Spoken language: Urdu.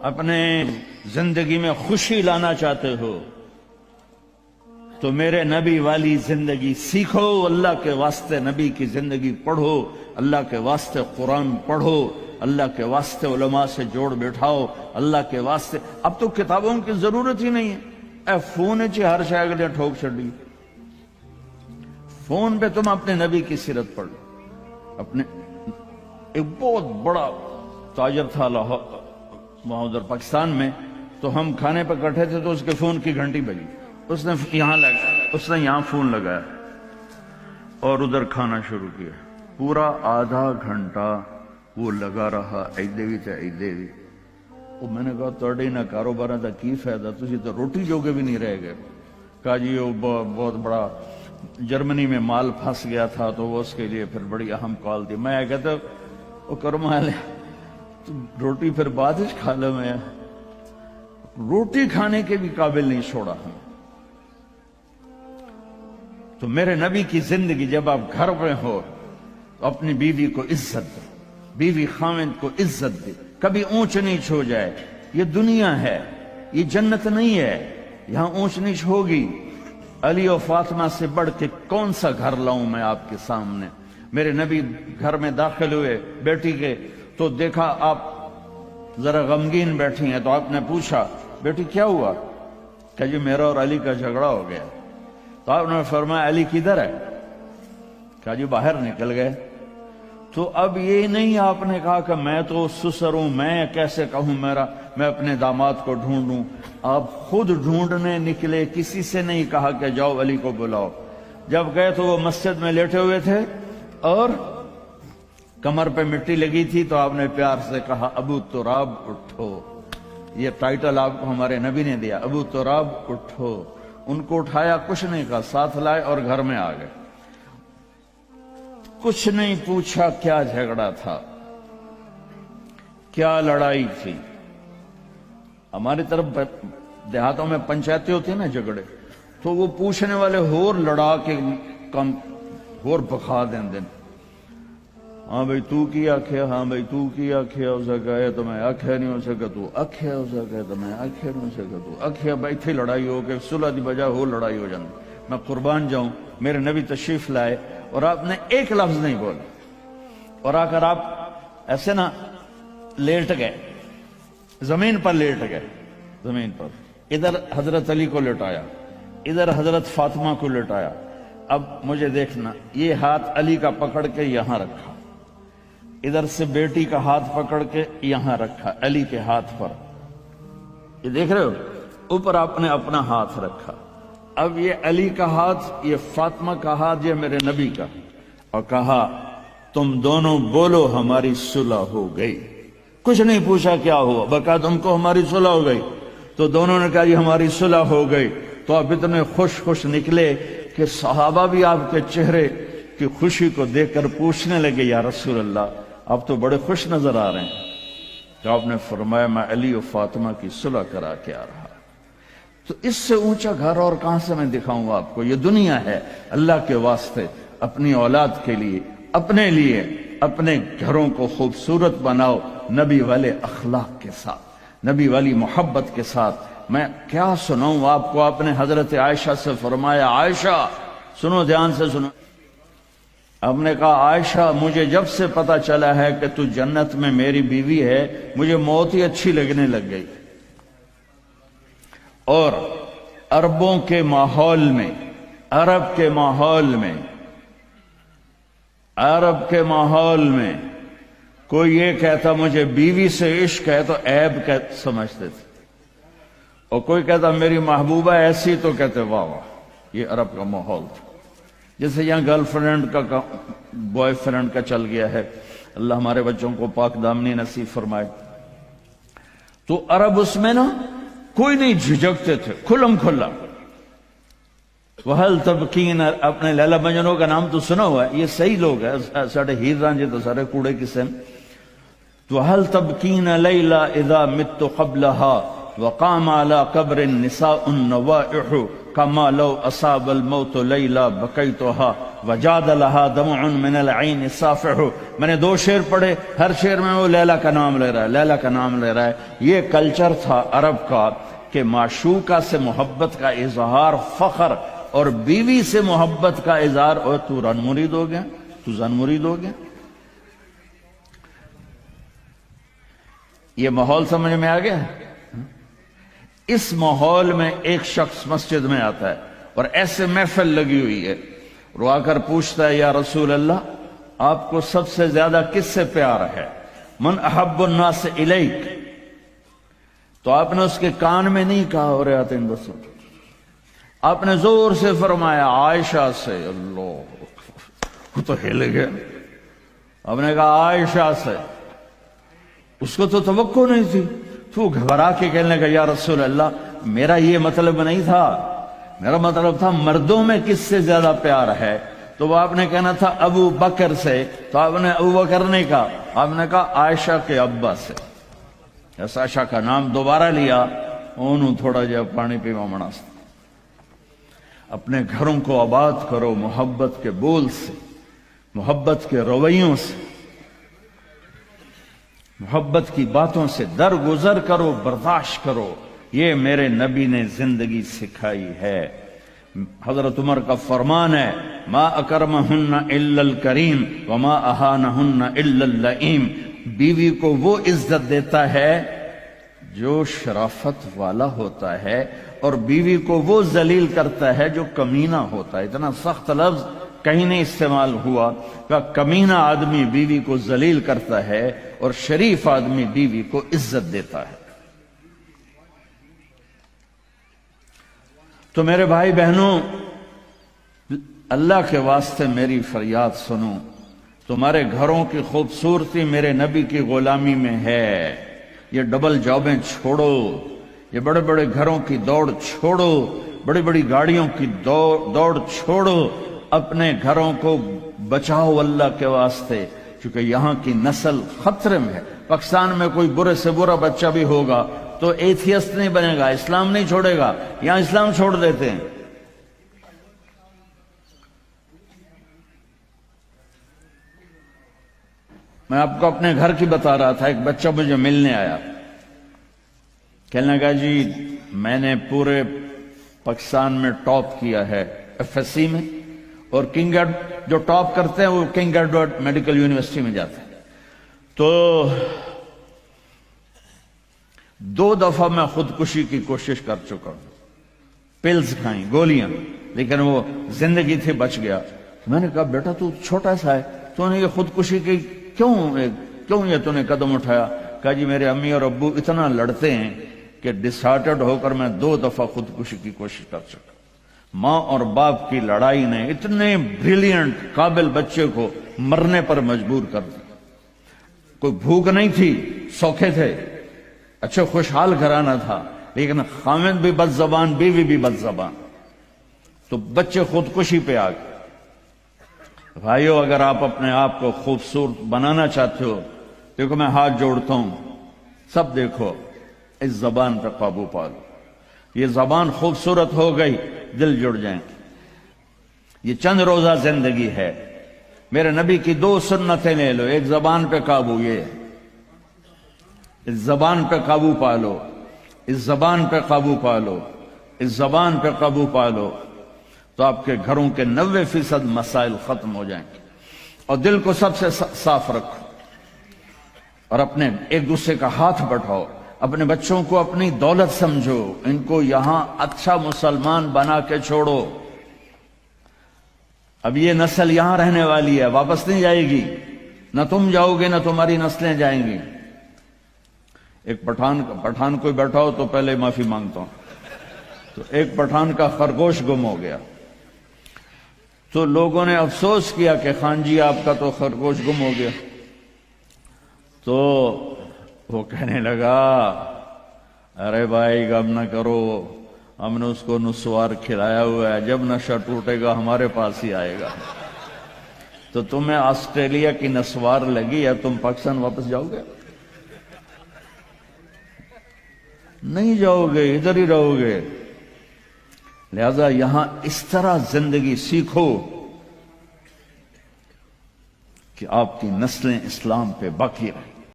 اپنے زندگی میں خوشی لانا چاہتے ہو تو میرے نبی والی زندگی سیکھو، اللہ کے واسطے نبی کی زندگی پڑھو، اللہ کے واسطے قرآن پڑھو، اللہ کے واسطے علماء سے جوڑ بیٹھاؤ، اللہ کے واسطے۔ اب تو کتابوں کی ضرورت ہی نہیں ہے، اے فون چی ہر شے کے لیے ٹھوک چھڑی، فون پہ تم اپنے نبی کی سیرت پڑھ لو۔ اپنے ایک بہت بڑا تاجر تھا وہاں ادھر پاکستان میں، تو ہم کھانے پہ کٹھے تھے تو اس کے فون کی گھنٹی بجی، اس نے یہاں فون لگایا اور ادھر کھانا شروع کیا۔ پورا آدھا گھنٹہ وہ لگا رہا، ایدے بھی تے ایدے بھی۔ میں نے کہا توڑے نہ کاروبار دا کی فائدہ، تسی تو روٹی جوگے بھی نہیں رہ گئے۔ کہا جی وہ بہت بڑا جرمنی میں مال پھنس گیا تھا تو وہ اس کے لیے پھر بڑی اہم کال تھی۔ میں کہتا وہ کرما لے روٹی پھر بعد ہی کھا لے، میں روٹی کھانے کے بھی قابل نہیں چھوڑا ہم۔ تو میرے نبی کی زندگی جب آپ گھر میں ہو تو اپنی بیوی کو عزت دو، بیوی خاوند کو عزت دے، کبھی اونچ نیچ ہو جائے۔ یہ دنیا ہے، یہ جنت نہیں ہے، یہاں اونچ نیچ ہوگی۔ علی و فاطمہ سے بڑھ کے کون سا گھر لاؤں میں آپ کے سامنے؟ میرے نبی گھر میں داخل ہوئے بیٹی کے تو دیکھا آپ ذرا غمگین بیٹھی ہیں، تو آپ نے پوچھا بیٹی کیا ہوا؟ کہ جی میرا اور علی کا جھگڑا ہو گیا۔ تو آپ نے فرمایا علی کدھر ہے؟ کہا جی باہر نکل گئے۔ تو اب یہ نہیں آپ نے کہا کہ میں تو سسر ہوں، میں کیسے کہوں میں اپنے داماد کو ڈھونڈوں۔ آپ خود ڈھونڈنے نکلے، کسی سے نہیں کہا کہ جاؤ علی کو بلاؤ۔ جب گئے تو وہ مسجد میں لیٹے ہوئے تھے اور کمر پہ مٹی لگی تھی، تو آپ نے پیار سے کہا ابو تراب اٹھو۔ یہ ٹائٹل آپ کو ہمارے نبی نے دیا، ابو تراب اٹھو۔ ان کو اٹھایا، کچھ نہیں کہا، ساتھ لائے اور گھر میں آ گئے۔ کچھ نہیں پوچھا کیا جھگڑا تھا، کیا لڑائی تھی۔ ہماری طرف دیہاتوں میں پنچایتیں ہوتی ہیں نا جھگڑے، تو وہ پوچھنے والے ہور لڑا کے کم ہور بخا دیں۔ ہاں بھئی تو کی آکھیا، ہاں بھئی تو کی آکھیا، ہو سکا ہے تو میں آکھیا نہیں ہو سکا، تو آکھیا ہو سکا ہے تو میں آکھیا نہیں ہو سکا، تو آکھیا بھئی تھی لڑائی ہو کے صلح دی بجائے ہو لڑائی ہو جاندی۔ میں قربان جاؤں، میرے نبی تشریف لائے اور آپ نے ایک لفظ نہیں بولا، اور آ کر آپ ایسے نا لیٹ گئے، زمین پر لیٹ گئے، زمین پر۔ ادھر حضرت علی کو لٹایا، ادھر حضرت فاطمہ کو لٹایا۔ اب مجھے دیکھنا، یہ ہاتھ علی کا پکڑ کے یہاں رکھا، ادھر سے بیٹی کا ہاتھ پکڑ کے یہاں رکھا علی کے ہاتھ پر، یہ دیکھ رہے ہو، اوپر آپ نے اپنا ہاتھ رکھا۔ اب یہ علی کا ہاتھ، یہ فاطمہ کا ہاتھ، یہ میرے نبی کا، اور کہا تم دونوں بولو ہماری صلح ہو گئی۔ کچھ نہیں پوچھا کیا ہوا، بکا تم کو ہماری صلح ہو گئی۔ تو دونوں نے کہا یہ ہماری صلح ہو گئی۔ تو آپ اتنے خوش نکلے کہ صحابہ بھی آپ کے چہرے کی خوشی کو دیکھ کر پوچھنے لگے یا رسول اللہ آپ تو بڑے خوش نظر آ رہے ہیں۔ تو آپ نے فرمایا میں علی و فاطمہ کی صلح کرا کے آ رہا۔ تو اس سے اونچا گھر اور کہاں سے میں دکھاؤں آپ کو؟ یہ دنیا ہے، اللہ کے واسطے اپنی اولاد کے لیے، اپنے لیے، اپنے گھروں کو خوبصورت بناؤ نبی والے اخلاق کے ساتھ، نبی والی محبت کے ساتھ۔ میں کیا سناؤں آپ کو؟ آپ نے حضرت عائشہ سے فرمایا عائشہ سنو، دھیان سے سنو۔ آپ نے کہا عائشہ مجھے جب سے پتا چلا ہے کہ تو جنت میں میری بیوی ہے، مجھے موت ہی اچھی لگنے لگ گئی۔ اور عربوں کے ماحول میں، عرب کے ماحول میں کوئی یہ کہتا مجھے بیوی سے عشق ہے تو عیب سمجھتے تھے، اور کوئی کہتا میری محبوبہ ایسی تو کہتے واہ واہ۔ یہ عرب کا ماحول تھا۔ جیسے یہاں گرل فرینڈ کا بوائے فرینڈ کا چل گیا ہے، اللہ ہمارے بچوں کو پاک دامنی نصیب فرمائے۔ تو عرب اس میں نا کوئی نہیں جھجکتے تھے، کھلم کھلا۔ وَهَلْ تَبْكِينَ، اپنے لیلا مجنوں کا نام تو سنا ہوا ہے، یہ صحیح لوگ ہیں، ساڑھے ہیر رانجے تو سارے کوڑے کسے۔ تو وَهَلْ تَبْكِينَ لَيْلَا اِذَا مِتُّ قَبْلَهَا وقام على قبر النساء النوائح كما لو أصاب الموت ليلا بكيتها وجاد لها دمع من العين صافح. میں نے 2 شعر پڑھے، ہر شعر میں وہ لیلا کا نام لے رہا ہے، لیلا کا نام لے رہا ہے. یہ کلچر تھا عرب کا کہ معشوقہ سے محبت کا اظہار فخر اور بیوی سے محبت کا اظہار. اور تو رن مرید ہو گیا، تو زن مرید ہو گیا. یہ ماحول سمجھ میں آ گیا. اس ماحول میں ایک شخص مسجد میں آتا ہے اور ایسے محفل لگی ہوئی ہے، رو آ کر پوچھتا ہے یا رسول اللہ آپ کو سب سے زیادہ کس سے پیار ہے؟ من احب الناس الیک. تو آپ نے اس کے کان میں نہیں کہا ہو رہا تین بسو، آپ نے زور سے فرمایا عائشہ سے. اللہ، وہ تو ہل گیا. آپ نے کہا عائشہ سے. اس کو تو توقع نہیں تھی. تو گھبرا کے کہنے لگا یا رسول اللہ میرا یہ مطلب نہیں تھا، میرا مطلب تھا مردوں میں کس سے زیادہ پیار ہے. تو وہ آپ نے کہنا تھا ابو بکر سے. تو آپ نے ابو بکر نہیں کہا، آپ نے کہا عائشہ کے ابا سے. عائشہ کا نام دوبارہ لیا. انہوں تھوڑا جا پانی پیوا مناسب. اپنے گھروں کو آباد کرو محبت کے بول سے، محبت کے رویوں سے، محبت کی باتوں سے درگزر کرو، برداشت کرو. یہ میرے نبی نے زندگی سکھائی ہے. حضرت عمر کا فرمان ہے ما اکرمہن الا الکریم وما اہانہن الا اللئیم. بیوی کو وہ عزت دیتا ہے جو شرافت والا ہوتا ہے، اور بیوی کو وہ ذلیل کرتا ہے جو کمینہ ہوتا ہے. اتنا سخت لفظ کہیں نہیں استعمال ہوا کہ کمینہ آدمی بیوی کو ذلیل کرتا ہے اور شریف آدمی بیوی کو عزت دیتا ہے. تو میرے بھائی بہنوں، اللہ کے واسطے میری فریاد سنو. تمہارے گھروں کی خوبصورتی میرے نبی کی غلامی میں ہے. یہ ڈبل جابیں چھوڑو، یہ بڑے بڑے گھروں کی دوڑ چھوڑو، بڑی بڑی گاڑیوں کی دوڑ چھوڑو. اپنے گھروں کو بچاؤ اللہ کے واسطے، کیونکہ یہاں کی نسل خطرے میں ہے. پاکستان میں کوئی برے سے برا بچہ بھی ہوگا تو ایتھیسٹ نہیں بنے گا، اسلام نہیں چھوڑے گا. یہاں اسلام چھوڑ دیتے ہیں. میں آپ کو اپنے گھر کی بتا رہا تھا. ایک بچہ مجھے ملنے آیا، کہنے لگا جی میں نے پورے پاکستان میں ٹاپ کیا ہے ایف ایس سی میں، اور کنگ جو ٹاپ کرتے ہیں وہ کنگ ایڈورڈ میڈیکل یونیورسٹی میں جاتے ہیں. تو 2 دفعہ میں خودکشی کی کوشش کر چکا ہوں. پلز کھائیں، گولیاں، لیکن وہ زندگی تھی بچ گیا. میں نے کہا بیٹا تو چھوٹا سا ہے، تو نے یہ خودکشی کی کیوں یہ تو نے قدم اٹھایا؟ کہا جی میرے امی اور ابو اتنا لڑتے ہیں کہ ڈسہارٹڈ ہو کر میں 2 دفعہ خودکشی کی کوشش کر چکا. ماں اور باپ کی لڑائی نے اتنے بریلینٹ قابل بچے کو مرنے پر مجبور کر دیا. کوئی بھوک نہیں تھی، سوکھے تھے، اچھے خوشحال گھرانہ تھا، لیکن خامد بھی بد زبان، بیوی بھی بد زبان، تو بچے خودکشی پہ آ گئے. بھائیو اگر آپ اپنے آپ کو خوبصورت بنانا چاہتے ہو، دیکھو میں ہاتھ جوڑتا ہوں، سب دیکھو اس زبان پہ قابو پالو. یہ زبان خوبصورت ہو گئی، دل جڑ جائیں. یہ چند روزہ زندگی ہے. میرے نبی کی 2 سنتیں لے لو. ایک زبان پہ قابو، یہ اس زبان پہ قابو پالو، اس زبان پہ قابو پالو، اس زبان پہ قابو پالو، تو آپ کے گھروں کے 90% مسائل ختم ہو جائیں گے. اور دل کو سب سے صاف رکھو، اور اپنے ایک دوسرے کا ہاتھ بٹھاؤ. اپنے بچوں کو اپنی دولت سمجھو، ان کو یہاں اچھا مسلمان بنا کے چھوڑو. اب یہ نسل یہاں رہنے والی ہے، واپس نہیں جائے گی. نہ تم جاؤ گے نہ تمہاری نسلیں جائیں گی. ایک پٹھان کوئی بیٹھا ہو تو پہلے معافی مانگتا ہوں. تو ایک پٹھان کا خرگوش گم ہو گیا، تو لوگوں نے افسوس کیا کہ خان جی آپ کا تو خرگوش گم ہو گیا. تو وہ کہنے لگا ارے بھائی غم نہ کرو، ہم نے اس کو نسوار کھلایا ہوا ہے، جب نشہ ٹوٹے گا ہمارے پاس ہی آئے گا. تو تمہیں آسٹریلیا کی نسوار لگی ہے، تم پاکستان واپس جاؤ گے؟ نہیں جاؤ گے، ادھر ہی رہو گے۔ لہذا یہاں اس طرح زندگی سیکھو کہ آپ کی نسلیں اسلام پہ باقی رہیں۔